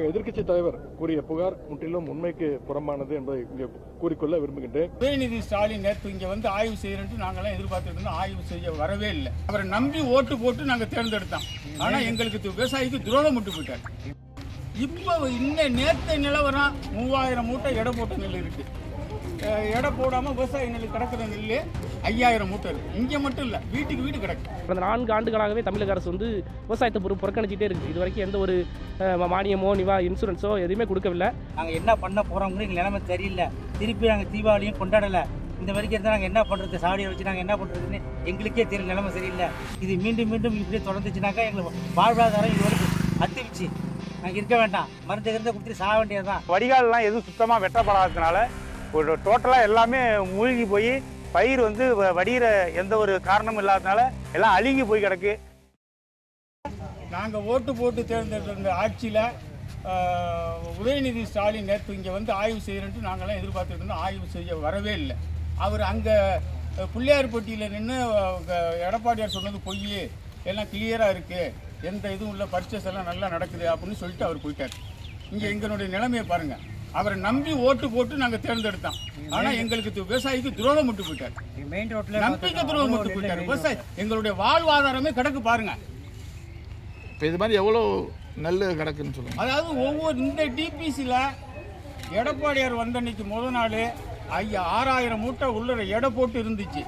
எதிர்க்கட்சி தலைவர் கூறிய புகார் முற்றிலும் உண்மைக்கு புறம்பானது என்பதை இங்கே கூறிக்கொள்ள விரும்புகின்றேன். உதயநிதி ஸ்டாலின் நேற்று இங்கே வந்து ஆய்வு செய்யறேன்ட்டு நாங்களாம் எதிர்பார்த்துட்டு இருந்தோம். ஆய்வு செய்ய வரவே இல்லை. அவரை நம்பி ஓட்டு போட்டு நாங்கள் தேர்ந்தெடுத்தோம். ஆனால் எங்களுக்கு விவசாயிக்கு துரோகம் விட்டு போயிட்டார். இப்போ நேற்று நிலவரம் 3000 மூட்டை எடை போட்ட நெல் இருக்கு. எடை போடாமல் விவசாய நெல் கிடக்கிற நெல் 5000 மூட்டை இருக்கு. இங்கே மட்டும் இல்லை, வீட்டுக்கு வீடு கிடக்கு. கடந்த 4 ஆண்டுகளாகவே தமிழக அரசு வந்து விவசாயத்தை புறக்கணிச்சிட்டே இருக்குது. இது வரைக்கும் எந்த ஒரு மானியமோ இன்சூரன்ஸோ எதுவுமே கொடுக்கவில்லை. நாங்கள் என்ன பண்ண போகிறோம்னு எங்கள் நிலைமை சரியில்லை. திருப்பி நாங்கள் தீபாவளியும் கொண்டாடலை. இந்த வரைக்கும் இருந்தால் நாங்கள் என்ன பண்ணுறது, சாவடியை வச்சு நாங்கள் என்ன பண்ணுறதுன்னு எங்களுக்கே தெரியல. நிலைமை சரியில்லை. இது மீண்டும் மீண்டும் இப்படியே தொடர்ந்துச்சுனாக்கா எங்களுக்கு வாழ்வாதாரம் இது வரைக்கும் அத்துவிச்சு நாங்கள் இருக்க வேண்டாம். மருந்து கொடுத்துட்டு சாக வேண்டியது தான். வடிகால்லாம் எதுவும் சுத்தமாக வெட்டப்படாததுனால ஒரு டோட்டலாக எல்லாமே மூழ்கி போய் பயிர் வந்து வடிகிற எந்த ஒரு காரணமும் இல்லாததுனால எல்லாம் அழுகி போய் கிடக்கு. நாங்கள் ஓட்டு போட்டு தேர்ந்தெடுத்த ஆட்சியில் உதயநிதி ஸ்டாலின் நேற்று இங்கே வந்து ஆய்வு செய்யறேன்ட்டு நாங்களாம் எதிர்பார்த்துட்டு இருந்தோம். ஆய்வு செய்ய வரவே இல்லை. அவர் அங்கே பிள்ளையார்பட்டியில் நின்று எடப்பாடியார் சொன்னது பொய், எல்லாம் கிளியராக இருக்குது, எந்த இதுவும் இல்லை, பர்ச்சேஸ் எல்லாம் நல்லா நடக்குது அப்படின்னு சொல்லிட்டு அவர் போயிட்டார். இங்கே எங்களுடைய நிலைமையை பாருங்கள். அவரை நம்பி ஓட்டு போட்டு நாங்கள் தேர்ந்தெடுத்தோம். ஆனால் எங்களுக்கு விவசாயிக்கு துரோகம் விட்டு போயிட்டார். மெயின் ரோட்டில் நம்பிக்கை துரோகம் விட்டு போயிட்டார். விவசாயி எங்களுடைய வாழ்வாதாரமே கிடக்கு பாருங்க. இப்போ இது மாதிரி எவ்வளோ நெல் கிடக்குன்னு சொல்லுங்க. அதாவது ஒவ்வொரு இந்த டிபிசியில் எடப்பாடியார் வந்த அன்னைக்கு முதல் நாள் 6000 மூட்டை உள்ள எடை போட்டு இருந்துச்சு.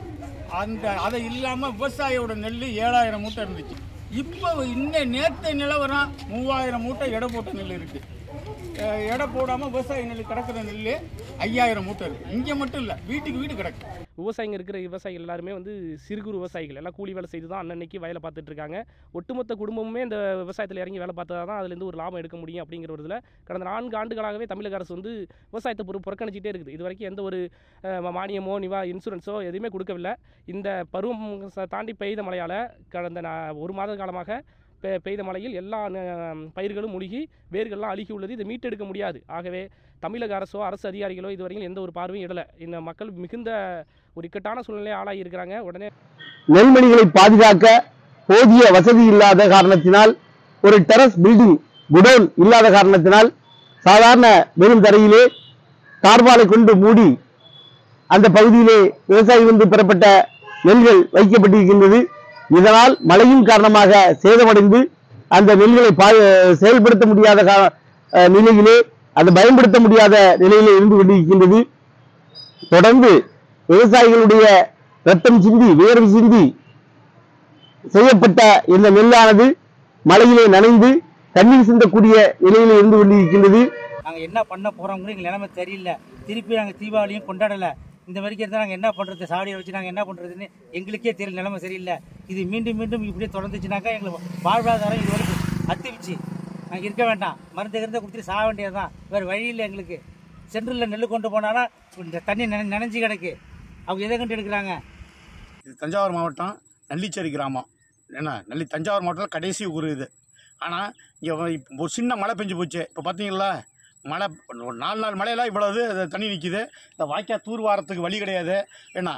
அதை இல்லாமல் விவசாயியோட நெல் 7000 மூட்டை இருந்துச்சு. இப்போ நேற்று நிலவரம் 3000 மூட்டை எடை போட்ட நெல் இருக்குது. எடை போடாமல் விவசாய நெல் கிடக்கிற நெல் 5000 மூட்டை இருக்குது. இங்கே மட்டும் இல்லை, வீட்டுக்கு வீடு கிடக்கு. விவசாயிங்க இருக்கிற விவசாயிகள் எல்லாருமே வந்து சிறு குறு விவசாயிகள் எல்லாம் கூலி வேலை செய்து தான் அன்னன்னைக்கு வயலை பார்த்துட்டு இருக்காங்க. ஒட்டுமொத்த குடும்பமுமே இந்த விவசாயத்தில் இறங்கி வேலை பார்த்தா தான் அதுலேருந்து ஒரு லாபம் எடுக்க முடியும் அப்படிங்கிற ஒரு இதில் கடந்த 4 ஆண்டுகளாகவே தமிழக அரசு வந்து விவசாயத்தை புறக்கணிச்சிட்டே இருக்குது. இது வரைக்கும் எந்த ஒரு மானியமோ இன்சூரன்ஸோ எதுவுமே கொடுக்கவில்லை. இந்த பருவம் தாண்டி பெய்த மழையால் கடந்த 1 மாத காலமாக பெய்த மழையில் எல்லா பயிர்களும் முழுகி வேர்கள்லாம் அழுகி உள்ளது. இதை மீட்டெடுக்க முடியாது. ஆகவே தமிழக அரசோ அரசு அதிகாரிகளோ இதுவரையில் எந்த ஒரு பார்வையும் இடலை. இந்த மக்கள் மிகுந்த ஒரு இக்கட்டான சூழ்நிலையை ஆளாகி இருக்கிறாங்க. உடனே நெல்மணிகளை பாதுகாக்க போதிய வசதி இல்லாத காரணத்தினால், ஒரு டெரஸ் பில்டிங் குடோன் இல்லாத காரணத்தினால் சாதாரண வெறும் தரையிலே தார்பாலை கொண்டு மூடி அந்த பகுதியிலே விவசாயி வந்து பெறப்பட்ட நெல்கள் வைக்கப்பட்டிருக்கின்றது. இதனால் மழையின் காரணமாக சேதமடைந்து அந்த நெல்களை செயல்படுத்த முடியாத நிலையிலே, அதை பயன்படுத்த முடியாத நிலையிலே இருந்து கொண்டிருக்கின்றது. தொடர்ந்து விவசாயிகளுடைய ரத்தம் சிந்தி வேர்வை சிந்தி செய்யப்பட்ட இந்த நெல்லானது மழையிலே நனைந்து தண்ணீர் சிந்தக்கூடிய நிலையிலே இருந்து கொண்டிருக்கின்றது. நாங்கள் என்ன பண்ண போகிறோம்னு எங்கள் நிலைமை சரியில்லை. திருப்பி நாங்கள் தீபாவளியும் கொண்டாடலை. இந்த வரைக்கும் இருந்தால் நாங்கள் என்ன பண்ணுறது, சாவடியை வச்சு நாங்கள் என்ன பண்ணுறதுன்னு எங்களுக்கே தெரியல. நிலைமை சரியில்லை. இது மீண்டும் மீண்டும் இப்படியே தொடர்ந்துச்சுனாக்கா எங்களுக்கு வாழ்வாதாரம் இது வரைக்கும் அத்துவிச்சு நாங்கள் இருக்க வேண்டாம். மருந்து கொடுத்துட்டு சாக வேண்டியது தான். வேறு வழி இல்லை எங்களுக்கு. சென்ட்ரலில் நெல் கொண்டு போனாலும் இந்த தண்ணி நனைஞ்சி கிடக்கு. அவங்க எதை கண்டு எடுக்கிறாங்க? இது தஞ்சாவூர் மாவட்டம் நள்ளிச்சேரி கிராமம். என்ன தஞ்சாவூர் மாவட்டத்தில் கடைசி ஊர் இது. ஆனால் இங்கே ஒரு சின்ன மழை பெஞ்சு போச்சு. இப்போ பார்த்தீங்களா, மழை 4 நாள் மழையெல்லாம் இவ்வளவு தண்ணி நிற்கிது. இந்த வாய்க்கால் தூர்வாரத்துக்கு வழி கிடையாது. ஏன்னா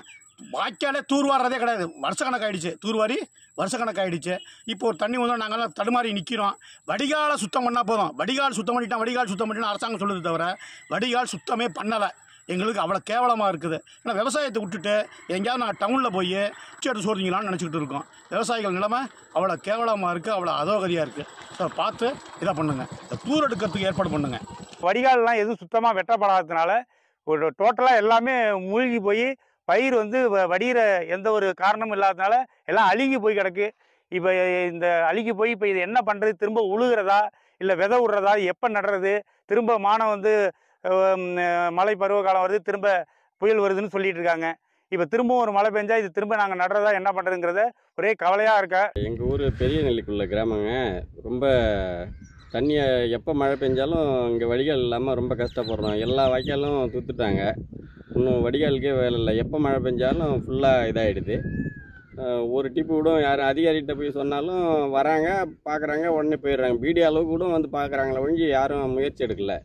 வாய்க்காலே தூர்வாரதே கிடையாது. வருஷக்கணக்காயிடுச்சு, தூர்வாரி வருஷக்கணக்காயிடுச்சு. இப்போ ஒரு தண்ணி வந்தால் நாங்கள்லாம் தடுமாறி நிற்கிறோம். வடிகாலை சுத்தம் பண்ணால் போதும். வடிகால் சுத்தம் பண்ணிட்டோன்னு அரசாங்கம் சொல்லுது தவிர வடிகால் சுத்தமே பண்ணலை. எங்களுக்கு அவ்வளோ கேவலமாக இருக்குது. ஏன்னா விவசாயத்தை விட்டுட்டு எங்கேயாவது நான் டவுனில் போய் எடுத்து சோறுங்களான்னு நினச்சிக்கிட்டு இருக்கோம். விவசாயிகள் நிலைமை அவ்வளோ கேவலமாக இருக்குது, அவ்வளோ அதோகதியாக இருக்குது. ஸோ பார்த்து இதை பண்ணுங்கள், இந்த தூர் எடுக்கிறதுக்கு ஏற்பாடு பண்ணுங்கள். வடிகால்லாம் எதுவும் சுத்தமாக வெட்டப்படாததுனால ஒரு டோட்டலாக எல்லாமே மூழ்கி போய் பயிர் வந்து வடிகிற எந்த ஒரு காரணமும் இல்லாததுனால எல்லாம் அழுகி போய் கிடக்கு. இப்போ இந்த அழுகி போய் இப்போ இது என்ன பண்ணுறது, திரும்ப உழுகிறதா இல்லை விதை விடுறதா, எப்போ நடுறது, திரும்ப மானம் வந்து மழை பருவ காலம் வருது, திரும்ப புயல் வருதுன்னு சொல்லிட்டு இருக்காங்க. இப்போ திரும்பவும் ஒரு மழை பெஞ்சா இது திரும்ப நாங்கள் நடுறதா என்ன பண்ணுறதுங்கிறத ஒரே கவலையாக இருக்கா. எங்கள் ஊர் பெரிய நெல்லிக்குள்ள கிராமங்க. ரொம்ப தண்ணியை எப்போ மழை பெஞ்சாலும் இங்கே வடிகால் இல்லாமல் ரொம்ப கஷ்டப்படுறோம். எல்லா வாய்க்காலும் தூத்துட்டாங்க. இன்னும் வடிகாலுக்கே வேலை இல்லை. எப்போ மழை பெஞ்சாலும் ஃபுல்லாக இதாகிடுது. ஒரு டிப்பு கூட யாரும் அதிகாரிகிட்ட போய் சொன்னாலும் வராங்க, பார்க்குறாங்க, உடனே போயிடுறாங்க. பீடியோ அளவுக்கு கூட வந்து பார்க்குறாங்களே ஒழிஞ்சு யாரும் முயற்சி எடுக்கலை.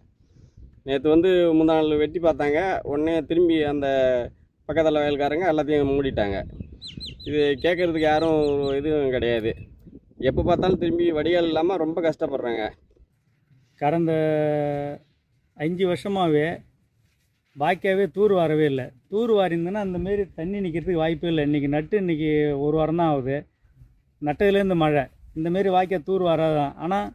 நேற்று வந்து முந்தா நாள் வெட்டி பார்த்தாங்க, உடனே திரும்பி அந்த பக்கத்தில் வயல்காரங்க எல்லாத்தையும் மூடிட்டாங்க. இது கேட்குறதுக்கு யாரும் இதுவும் கிடையாது. எப்போ பார்த்தாலும் திரும்பி வடிகால் இல்லாமல் ரொம்ப கஷ்டப்படுறாங்க. கடந்த 5 வருஷமாகவே வாய்க்காவே தூர் வரவே இல்லை. தூர் வாரிருந்ததுன்னா அந்தமாரி தண்ணி நிற்கிறதுக்கு வாய்ப்பே இல்லை. இன்றைக்கி நட்டு இன்றைக்கி ஒரு வாரம் தான் ஆகுது. நட்டதுலேருந்து மழை இந்தமாரி வாய்க்கால் தூர் வராதான். ஆனால்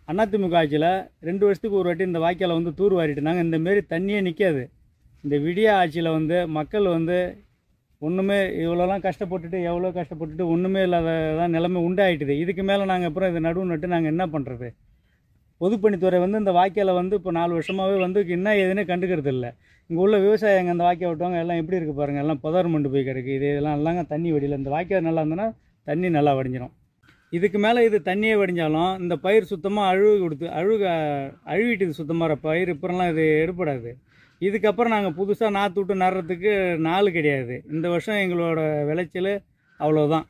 அதிமுக ஆட்சியில் 2 வருஷத்துக்கு ஒரு வாட்டி இந்த வாய்க்காலை வந்து தூர் வாரிட்டுனாங்க. இந்தமாரி தண்ணியே நிற்காது. இந்த விடியா ஆட்சியில் வந்து மக்கள் வந்து ஒன்றுமே இவ்வளோலாம் கஷ்டப்பட்டுட்டு எவ்வளோ கஷ்டப்பட்டுட்டு ஒன்றுமே இல்லாததான் நிலைமை உண்டாயிட்டுது. இதுக்கு மேலே நாங்கள் அப்புறம் இதை நடுவு நட்டு நாங்கள் என்ன பண்ணுறது? பொதுப்பணித்துறை வந்து இந்த வாய்க்காலை வந்து இப்போ 4 வருஷமாகவே வந்து என்ன ஏதுன்னே கண்டுக்கிறது இல்லை. இங்கே உள்ள விவசாயிங்க அந்த வாய்க்கால் விட்டுவாங்க எல்லாம் எப்படி இருக்குது பாருங்கள், எல்லாம் புதர்மண்டு போய் கிடக்கு. இதெல்லாம் எல்லாங்க தண்ணி வடியில். இந்த வாய்க்கால் நல்லா இருந்ததுன்னா தண்ணி நல்லா வடிஞ்சிடும். இதுக்கு மேலே இது தண்ணியே வடிஞ்சாலும் இந்த பயிர் சுத்தமாக அழுவிட்டுது. சுத்தமாக பயிர் இப்போலாம் இது எடுப்படாது. இதுக்கப்புறம் நாங்கள் புதுசாக நாற்று விட்டு நடுறதுக்கு நாள் கிடையாது. இந்த வருஷம் எங்களோட விளைச்சல் அவ்வளோதான்.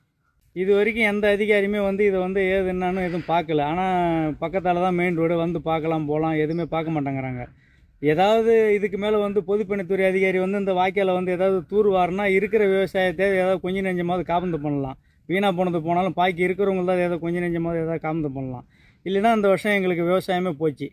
இது வரைக்கும் எந்த அதிகாரியுமே வந்து இதை வந்து ஏது என்னான்னு எதுவும் பார்க்கல. ஆனால் பக்கத்தால் தான் மெயின் ரோடு வந்து பார்க்கலாம் போகலாம், எதுவுமே பார்க்க மாட்டேங்கிறாங்க. ஏதாவது இதுக்கு மேலே வந்து பொதுப்பணித்துறை அதிகாரி வந்து இந்த வாய்க்காலை வந்து ஏதாவது தூர் வாரினா இருக்கிற விவசாயத்தை ஏதாவது கொஞ்சம் நெஞ்சமாவது காபந்து பண்ணலாம். வீணாக போனது போனாலும் பாக்கி இருக்கிறவங்க தான் ஏதாவது கொஞ்சம் நெஞ்சமாவது ஏதாவது காபந்து பண்ணலாம். இல்லைன்னா இந்த வருஷம் எங்களுக்கு விவசாயமே போச்சு.